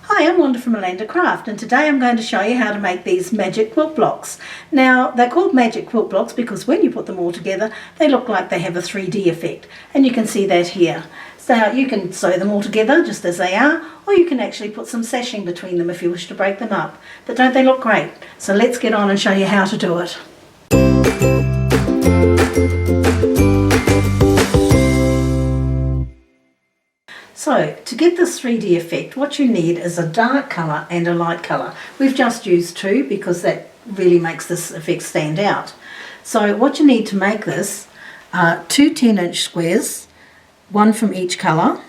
Hi, I'm Wanda from Melinda Craft, and today I'm going to show you how to make these magic quilt blocks. Now, they're called magic quilt blocks because when you put them all together, they look like they have a 3D effect, and you can see that here. So you can sew them all together just as they are, or you can actually put some sashing between them if you wish to break them up. But don't they look great? So let's get on and show you how to do it. So, to get this 3D effect, what you need is a dark colour and a light colour. We've just used two because that really makes this effect stand out. So what you need to make this are two 10-inch squares, one from each colour,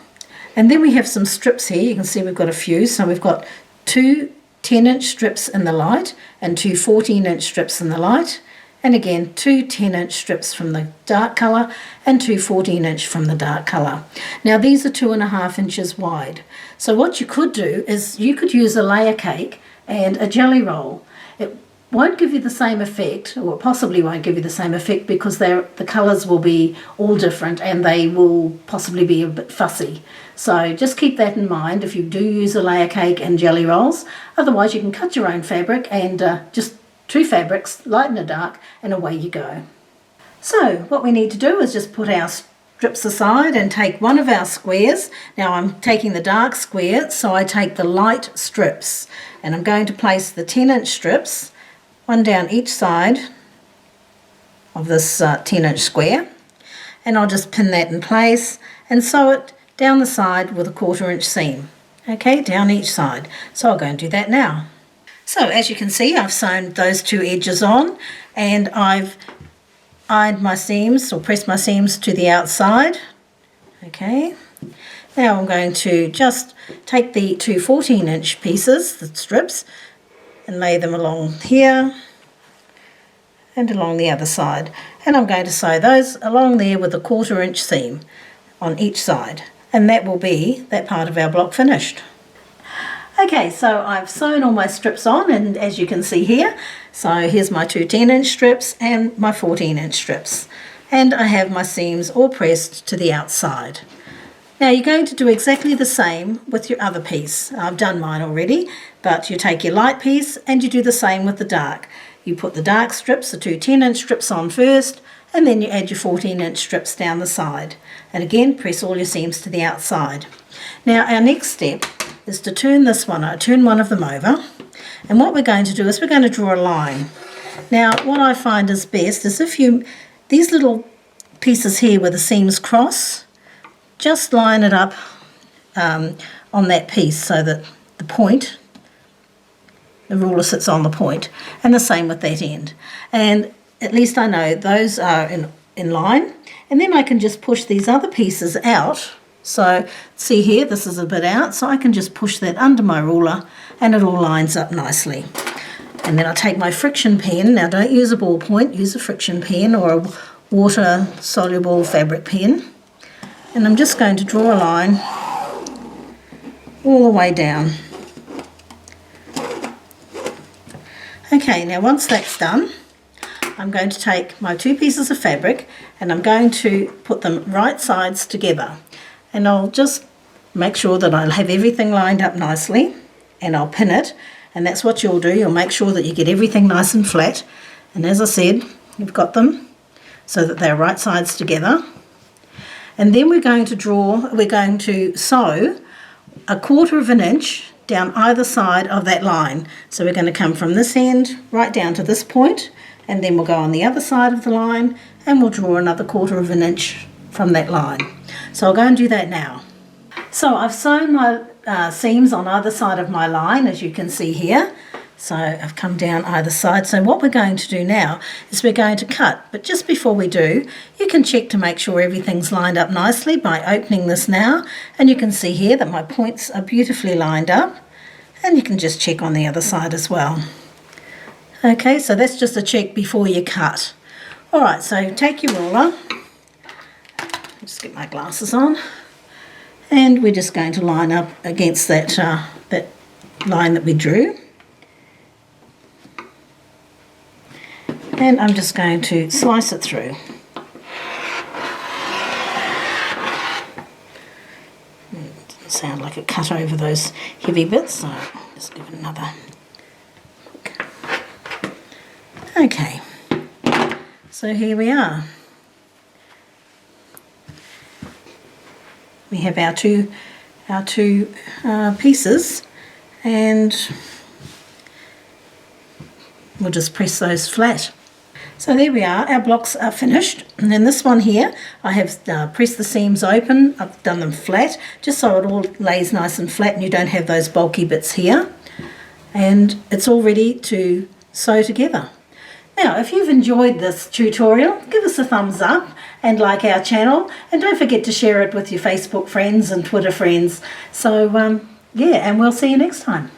and then we have some strips here. You can see we've got a few. So we've got two 10-inch strips in the light and two 14-inch strips in the light, and again two 10-inch strips from the dark colour and two 14-inch from the dark colour. Now these are 2.5 inches wide. So what you could do is you could use a layer cake and a jelly roll. It won't give you the same effect, or it possibly won't give you the same effect, because the colours will be all different and they will possibly be a bit fussy. So just keep that in mind if you do use a layer cake and jelly rolls. Otherwise you can cut your own fabric and just two fabrics, light and a dark, and away you go. So what we need to do is just put our strips aside and take one of our squares. Now I'm taking the dark square, so I take the light strips, and I'm going to place the 10-inch strips, one down each side of this 10-inch square, and I'll just pin that in place and sew it down the side with a 1/4-inch seam. Okay, down each side. So I'll go and do that now. So as you can see, I've sewn those two edges on, and I've ironed my seams, or pressed my seams to the outside. Okay, now I'm going to just take the two 14-inch pieces, the strips, and lay them along here and along the other side. And I'm going to sew those along there with a 1/4-inch seam on each side. And that will be that part of our block finished. Okay, so I've sewn all my strips on, and as you can see here, so here's my two 10-inch strips and my 14-inch strips. And I have my seams all pressed to the outside. Now you're going to do exactly the same with your other piece. I've done mine already, but you take your light piece and you do the same with the dark. You put the dark strips, the two 10-inch strips on first, and then you add your 14-inch strips down the side. And again, press all your seams to the outside. Now our next step is to turn one of them over, and what we're going to do is we're going to draw a line. Now what I find is best is if these little pieces here where the seams cross, just line it up on that piece so that the ruler sits on the point, and the same with that end. And at least I know those are in line, and then I can just push these other pieces out. So see here, this is a bit out, so I can just push that under my ruler and it all lines up nicely. And then I take my friction pen. Now don't use a ballpoint, use a friction pen or a water soluble fabric pen. And I'm just going to draw a line all the way down. Okay, now once that's done, I'm going to take my two pieces of fabric and I'm going to put them right sides together. And I'll just make sure that I'll have everything lined up nicely, and I'll pin it, and that's what you'll do. You'll make sure that you get everything nice and flat, and as I said, you've got them so that they're right sides together. And then we're going to sew a 1/4 inch down either side of that line. So we're going to come from this end right down to this point, and then we'll go on the other side of the line and we'll draw another 1/4 inch from that line. So I'll go and do that now. So I've sewn my seams on either side of my line, as you can see here. So I've come down either side. So what we're going to do now is we're going to cut. But just before we do, you can check to make sure everything's lined up nicely by opening this now. And you can see here that my points are beautifully lined up. And you can just check on the other side as well. Okay, so that's just a check before you cut. All right, so take your ruler. Just get my glasses on, and we're just going to line up against that line that we drew, and I'm just going to slice it through. sound like it cut over those heavy bits, so just give it another. Okay, so here we are. We have our two pieces, and we'll just press those flat. So there we are, our blocks are finished, and then this one here I have pressed the seams open. I've done them flat just so it all lays nice and flat and you don't have those bulky bits here, and it's all ready to sew together. Now if you've enjoyed this tutorial, give us a thumbs up and like our channel, and don't forget to share it with your Facebook friends and Twitter friends. So yeah, and we'll see you next time.